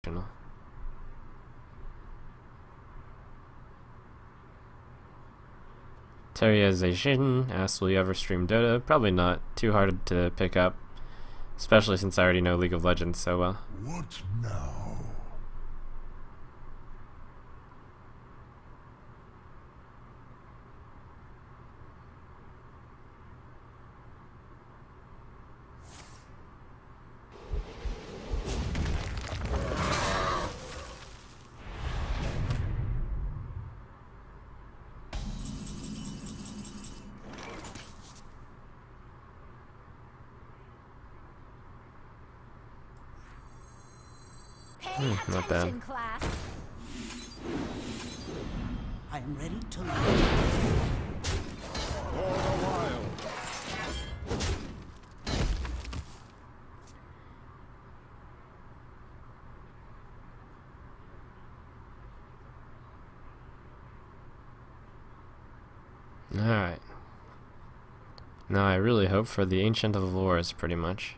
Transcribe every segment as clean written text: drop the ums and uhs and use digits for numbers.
optional. Terrorization asks, will you ever stream Dota? Probably not. Too hard to pick up. Especially since I already know League of Legends so well. What now? Not bad. I am ready to learn. For a while. Alright. Now I really hope for the Ancient of Wars, pretty much.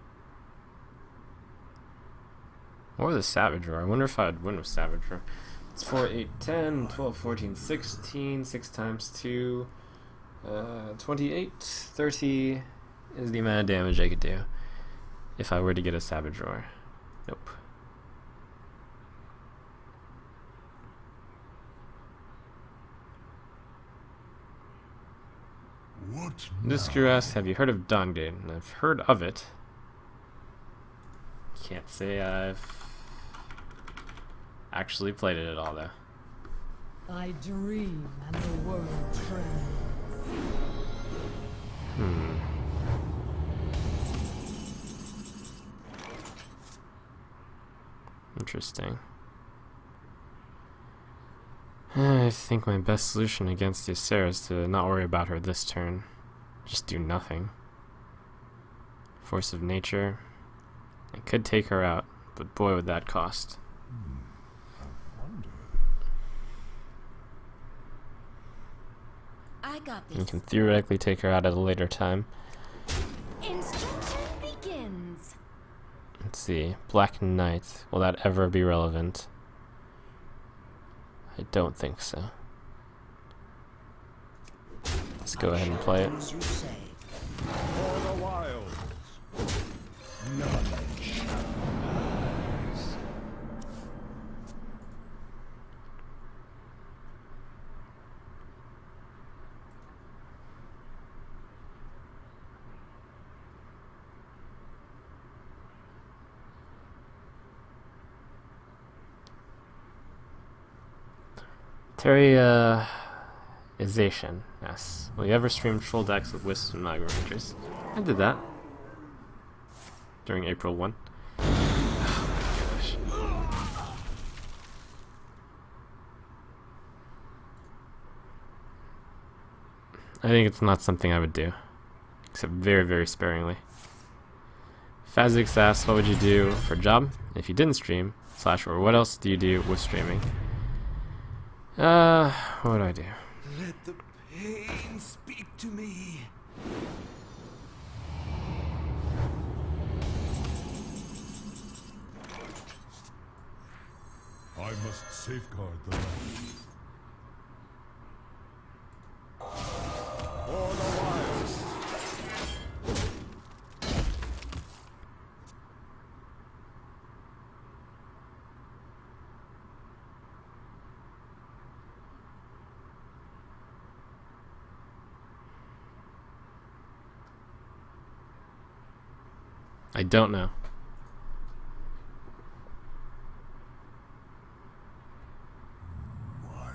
Or the Savage Roar. I wonder if I'd win with Savage Roar. It's 4, 8, 10, 12, 14, 16. 6 times 2. 28. 30 is the amount of damage I could do if I were to get a Savage Roar. Nope. What This now? crew asks, have you heard of Dongdate? And I've heard of it. Can't say I've actually played it at all, though. I dream and the world trembles. Interesting. I think my best solution against Ysera is to not worry about her this turn. Just do nothing. Force of Nature. I could take her out, but boy would that cost. I got You this. can theoretically take her out at a later time. Instruction begins. Let's see. Black Knight. Will that ever be relevant? I don't think so. Let's go ahead and play it. As you say. For the wilds. None shall pass. Terrorization. Yes. Will you ever stream troll decks with wisps and magma rangers? I did that during April 1. Oh my gosh. I think it's not something I would do, except very, very sparingly. Fazix asks, what would you do for a job if you didn't stream? / or what else do you do with streaming? What would I do? Let the pain speak to me. I must safeguard the land. For the wilds. I don't know. I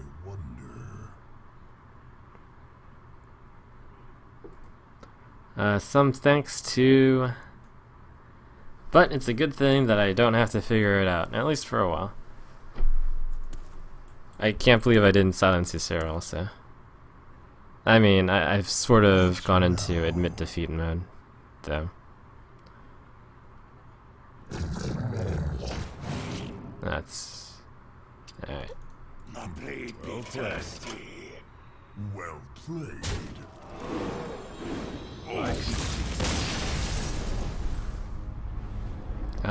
wonder. Some thanks to... But it's a good thing that I don't have to figure it out, at least for a while. I can't believe I didn't silence Ysera also. I mean, I've sort of gone into admit defeat mode, though. That's... Alright. My blade be thirsty. Well played.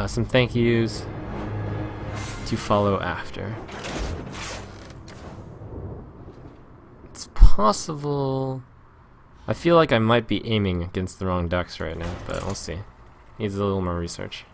Some thank yous. to follow after. It's possible. I feel like I might be aiming against the wrong decks right now, but we'll see. Needs a little more research.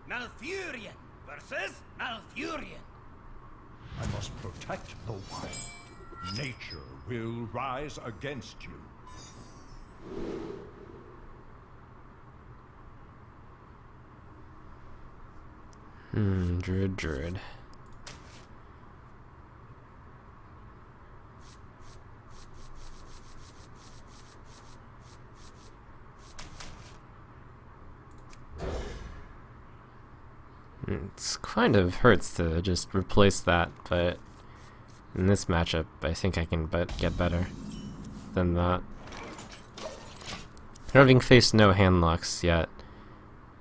Malfurion versus Malfurion. I must protect the wild. Nature will rise against you. Druid. It's kind of hurts to just replace that, but in this matchup, I think I can get better than that. Having faced no handlocks yet,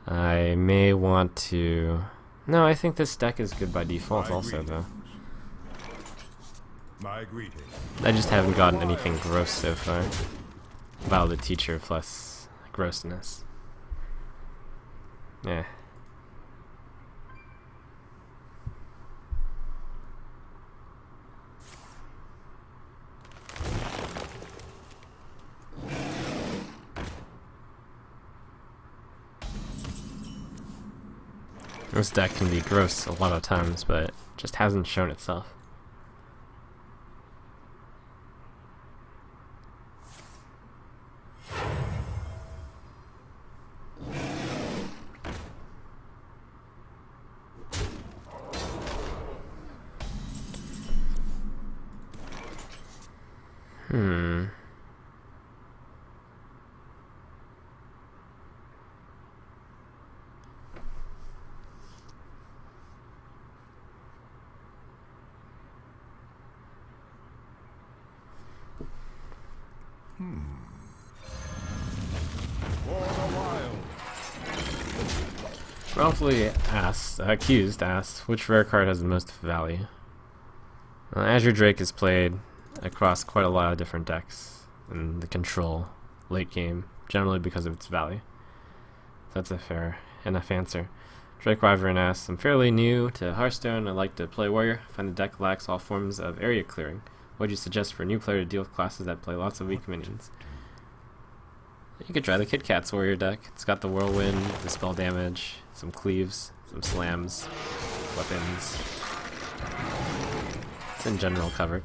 I may want to... No, I think this deck is good by default also, though. My greetings. I just haven't gotten anything gross so far. Vow the Teacher plus grossness. Yeah. This deck can be gross a lot of times, but it just hasn't shown itself. Wrongfully accused asked, which rare card has the most value? Azure Drake is played across quite a lot of different decks in the control late game, generally because of its value. So that's a fair enough answer. Drake Wyvern asks, I'm fairly new to Hearthstone. I like to play Warrior. Find the deck lacks all forms of area clearing. What would you suggest for a new player to deal with classes that play lots of weak minions? You could try the Kit Kat's Warrior deck. It's got the Whirlwind, the spell damage, some cleaves, some slams, weapons. It's in general covered.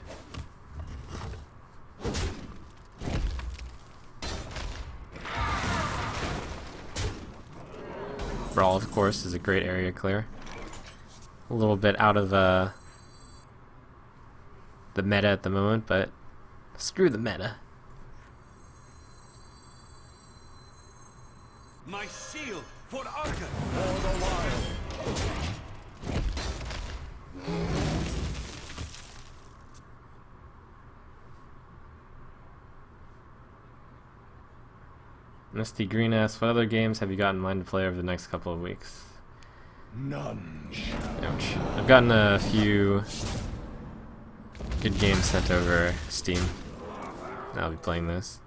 Brawl, of course, is a great area clear. A little bit out of the meta at the moment, but screw the meta. My shield for Argon. For the wild. Misty Green asks, what other games have you got in mind to play over the next couple of weeks? None. Ouch. I've gotten a few good games sent over Steam. I'll be playing this.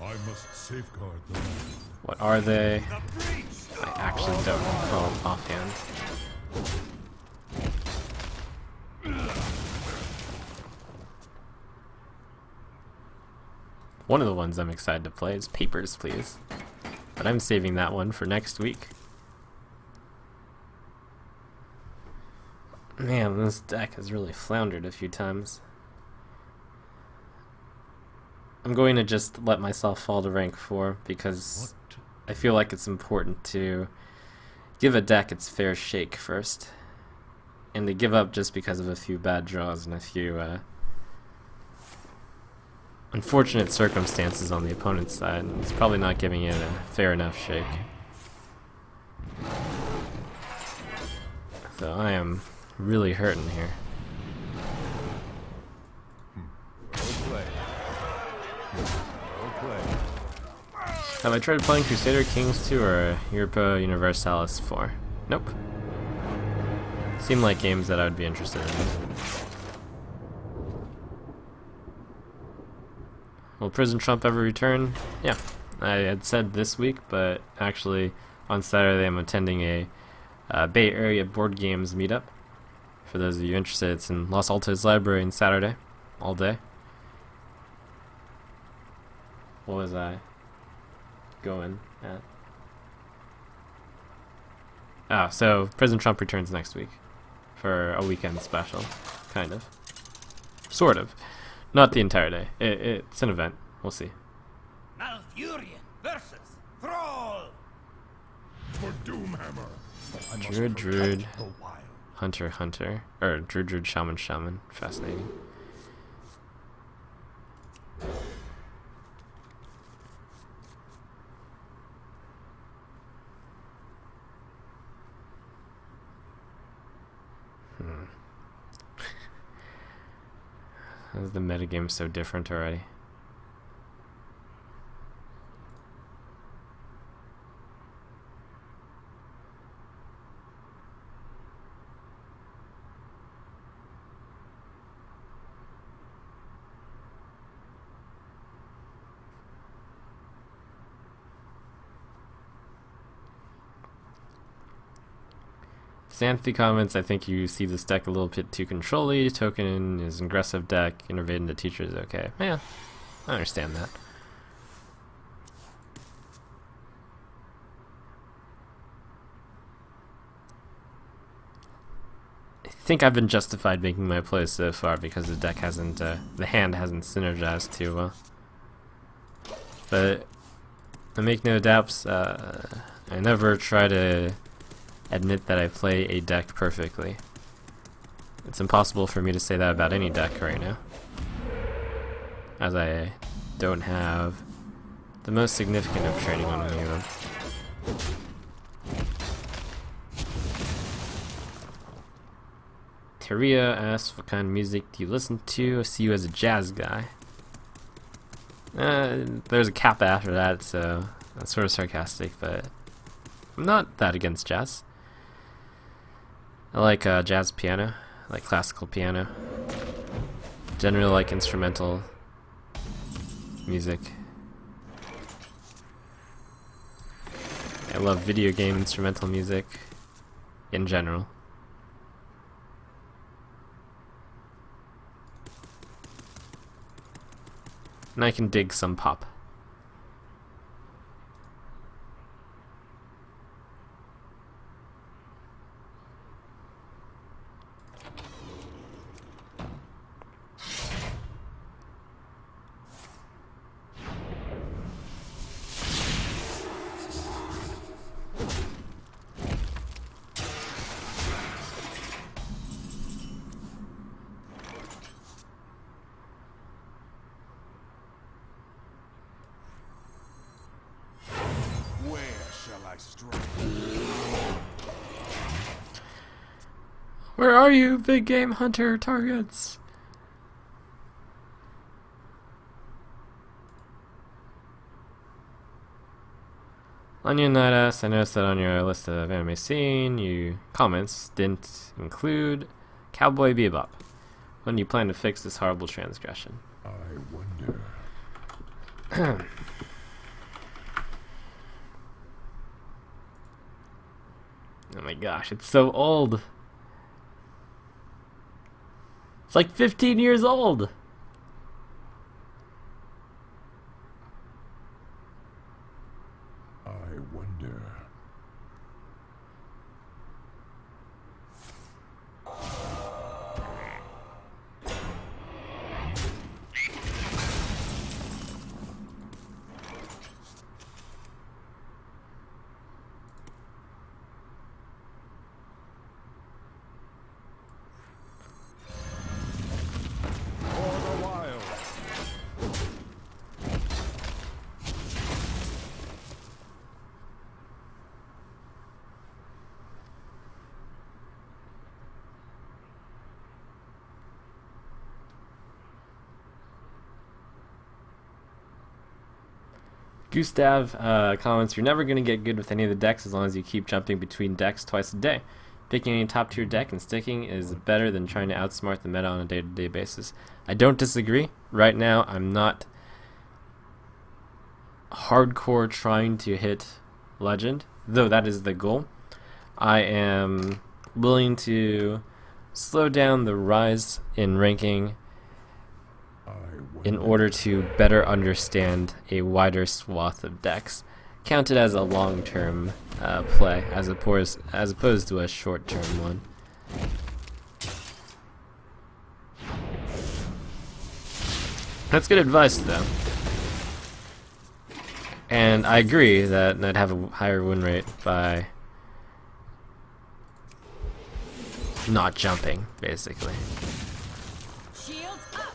I must safeguard the land. What are they? I actually don't recall offhand. One of the ones I'm excited to play is Papers, Please. But I'm saving that one for next week. Man, this deck has really floundered a few times. I'm going to just let myself fall to rank 4 because I feel like it's important to give a deck its fair shake first. And to give up just because of a few bad draws and a few unfortunate circumstances on the opponent's side. It's probably not giving it a fair enough shake. So I am really hurting here. Have I tried playing Crusader Kings 2 or Europa Universalis 4? Nope. Seem like games that I would be interested in. Will Prison Trump ever return? Yeah. I had said this week, but actually on Saturday I'm attending a Bay Area board games meetup. For those of you interested, it's in Los Altos Library on Saturday, all day. What was I going at? Oh, so Prison Trump returns next week for a weekend special, kind of, sort of, not the entire day. It's an event. We'll see. Malfurion versus Thrall. For Doomhammer, I must Druid, protect the wild. Hunter, or Druid, Shaman. Fascinating. Is the metagame so different already? Xanthi comments, I think you see this deck a little bit too control-y. Token is an aggressive deck. Innervating the teacher is okay. Yeah, I understand that. I think I've been justified making my plays so far because the deck hasn't, the hand hasn't synergized too well. But I make no doubts. I never try to admit that I play a deck perfectly. It's impossible for me to say that about any deck right now, as I don't have the most significant of training on any of them. Teria asks, what kind of music do you listen to? I see you as a jazz guy. There's a cap after that, so that's sort of sarcastic, but I'm not that against jazz. I like jazz piano, I like classical piano. Generally like instrumental music. I love video game instrumental music in general. And I can dig some pop. Where are you, big game hunter targets? Onion Night asks, I noticed that on your list of anime scene, you comments didn't include Cowboy Bebop. When do you plan to fix this horrible transgression? I wonder. Oh my gosh, it's so old. It's like 15 years old. I wonder. For the wild. Gustav comments, you're never going to get good with any of the decks as long as you keep jumping between decks twice a day. Picking any top tier deck and sticking is better than trying to outsmart the meta on a day-to-day basis. I don't disagree. Right now, I'm not hardcore trying to hit Legend, though that is the goal. I am willing to slow down the rise in ranking in order to better understand a wider swath of decks. Counted as a long-term play as opposed to a short-term one. That's good advice, though. And I agree that I'd have a higher win rate by not jumping, basically. Shields up.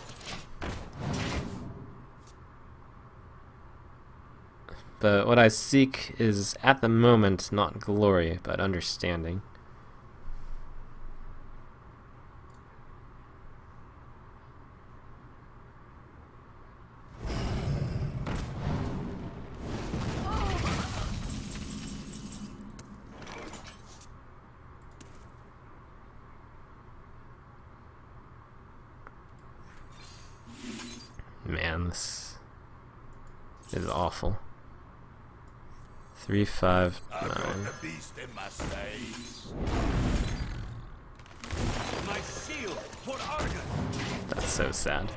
But what I seek is, at the moment, not glory, but understanding. Man, this is awful. 3, 5, 9. That's so sad.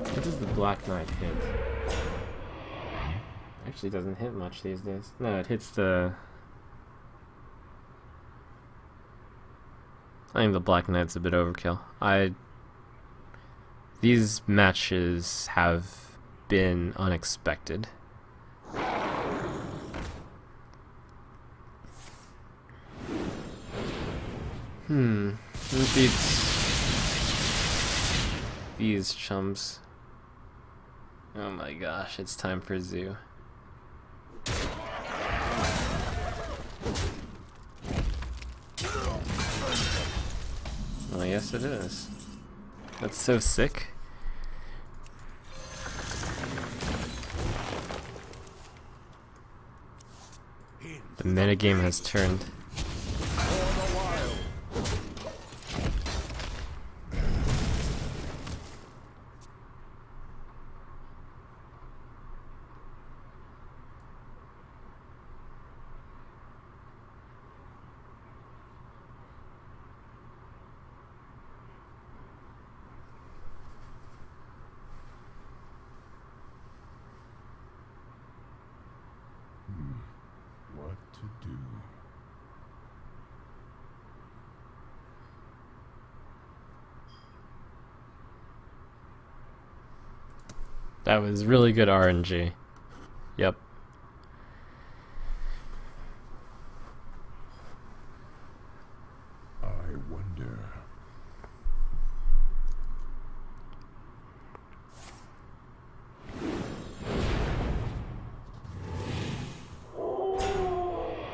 What does the Black Knight hit? Actually doesn't hit much these days. No, it hits the... I think the Black Knight's a bit overkill. These matches have been unexpected. Who beats these chums? Oh my gosh, it's time for Zoo. Well, yes it is. That's so sick. The metagame has turned. What to do? That was really good RNG. Yep. I wonder.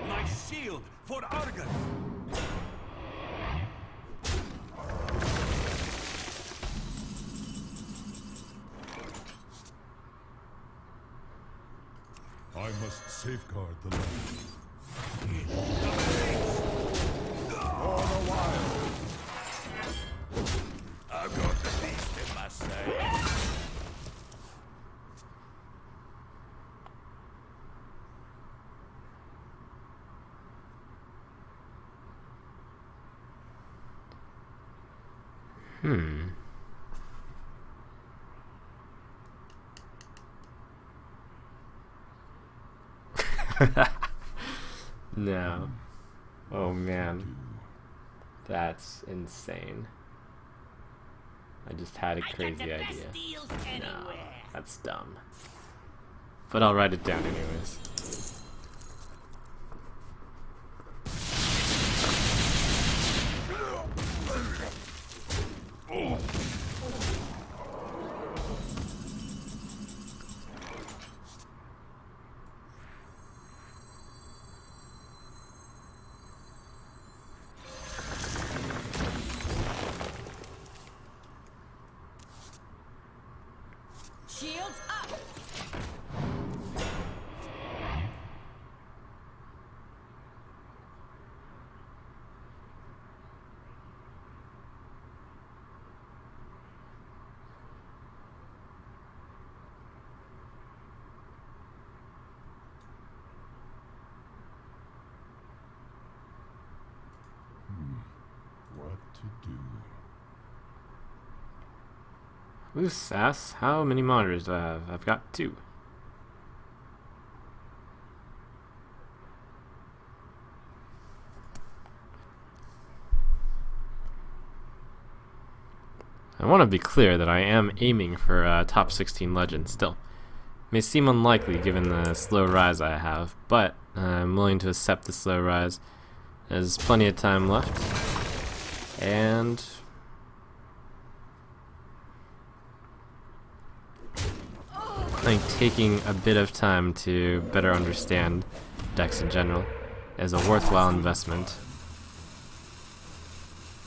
My shield for Argus. I must safeguard the land. For the wild. I've got the beast in my sight. No. Oh man. That's insane. I just had a crazy idea. No, that's dumb. But I'll write it down anyways. Shields up. What to do? Ooh, sass. How many monitors do I have? I've got 2. I want to be clear that I am aiming for top 16 legend still. May seem unlikely given the slow rise I have, but I'm willing to accept the slow rise. There's plenty of time left. And I think taking a bit of time to better understand decks in general is a worthwhile investment.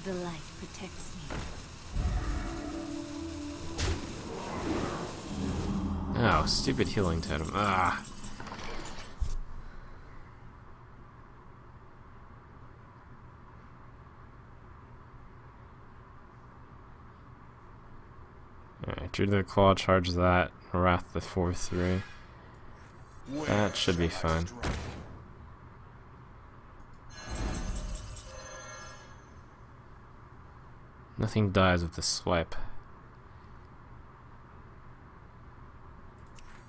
The light protects me. Oh, stupid healing totem. Ah. Alright, drew the claw, charge that, wrath the 4/3. That should be fine. Nothing dies with the swipe.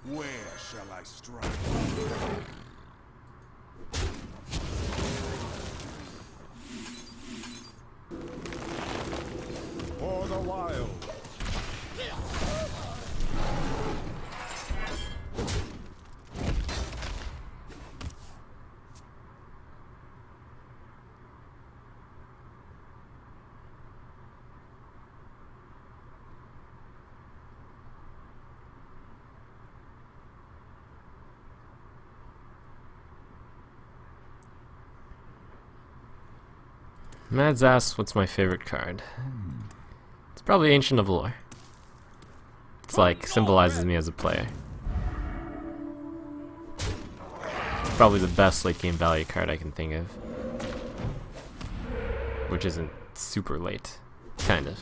Where shall I strike? For the wild. Mads asks, what's my favorite card? It's probably Ancient of Lore. It's like, symbolizes me as a player. It's probably the best late game value card I can think of. Which isn't super late. Kind of.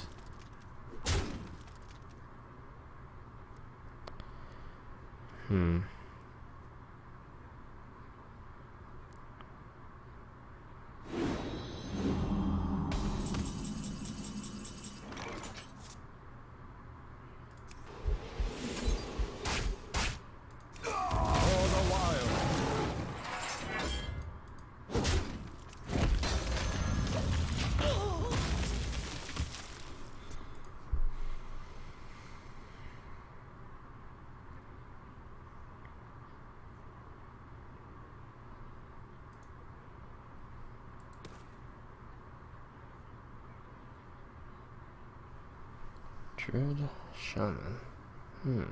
Druid Shaman.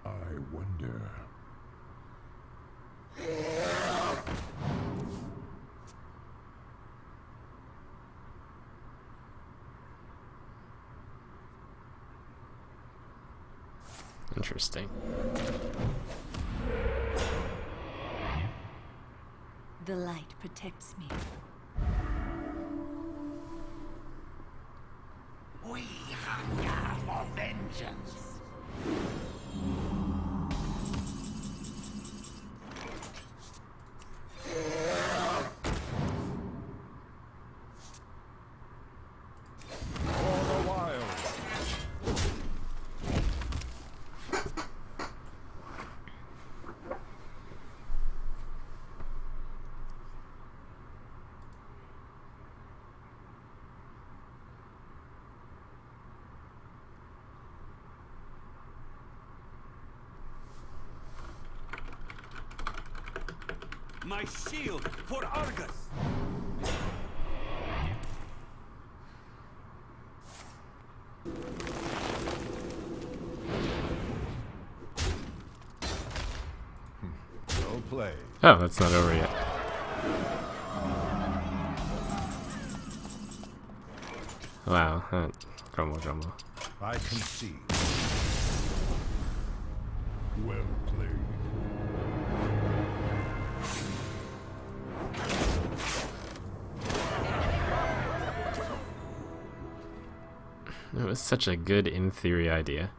I wonder. Interesting. The light protects me. We hunger for vengeance. For the wild. My shield for Argus. No play. Oh, that's not over yet. Wow. Grumble, grumble. I concede. Well played. It was such a good in theory idea.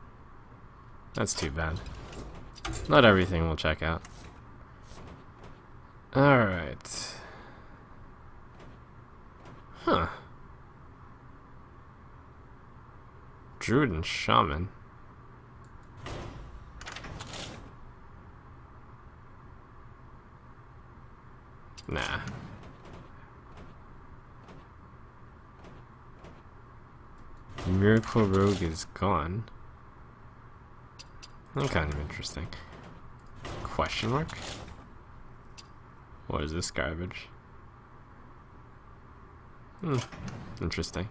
That's too bad. Not everything we'll check out. Alright. Huh. Druid and Shaman. Nah. Miracle Rogue is gone. That's kind of interesting. Question mark? What is this garbage? Interesting.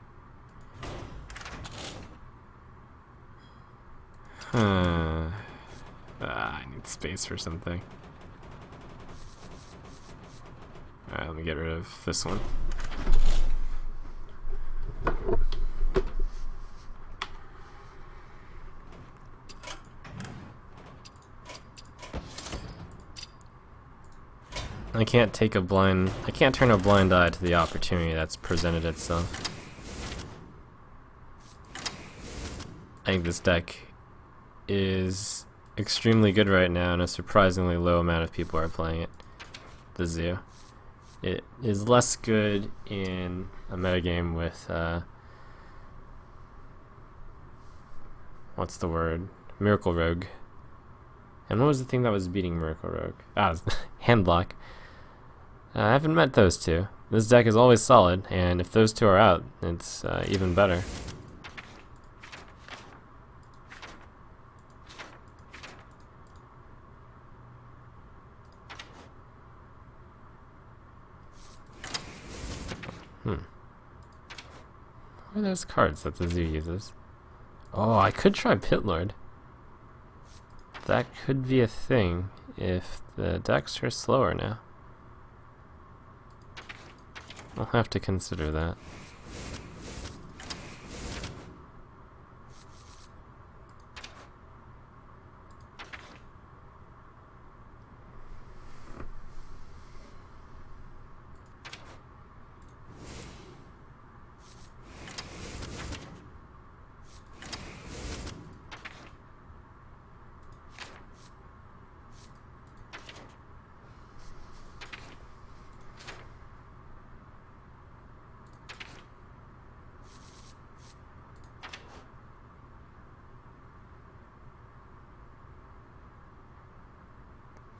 I need space for something. Alright, let me get rid of this one. I can't turn a blind eye to the opportunity that's presented itself. I think this deck is extremely good right now, and a surprisingly low amount of people are playing it. The Zoo. It is less good in a metagame with, what's the word? Miracle Rogue. And what was the thing that was beating Miracle Rogue? Ah, it was Hand Block. I haven't met those two. This deck is always solid, and if those two are out, it's even better. What are those cards that the Zoo uses? Oh, I could try Pit Lord. That could be a thing if the decks are slower now. I'll have to consider that.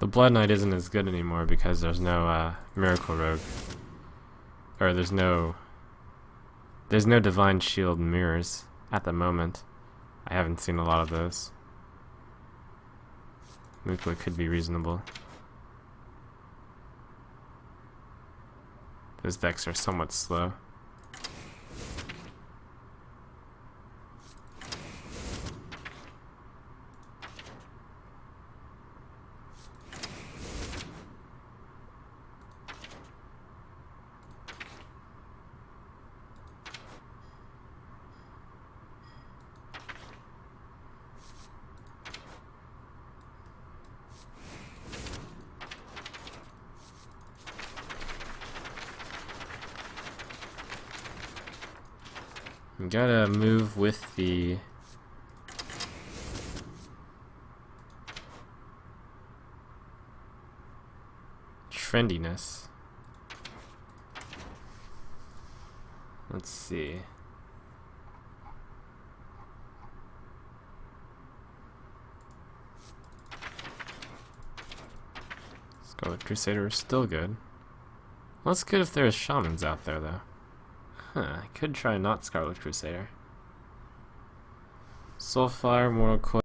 The Blood Knight isn't as good anymore because there's no Miracle Rogue. Or there's no Divine Shield mirrors at the moment. I haven't seen a lot of those. Mukla could be reasonable. Those decks are somewhat slow. You gotta move with the trendiness. Let's see. Scarlet Crusader is still good. Well, that's good if there's shamans out there, though. I could try not Scarlet Crusader. Soulfire, Mortal Coil.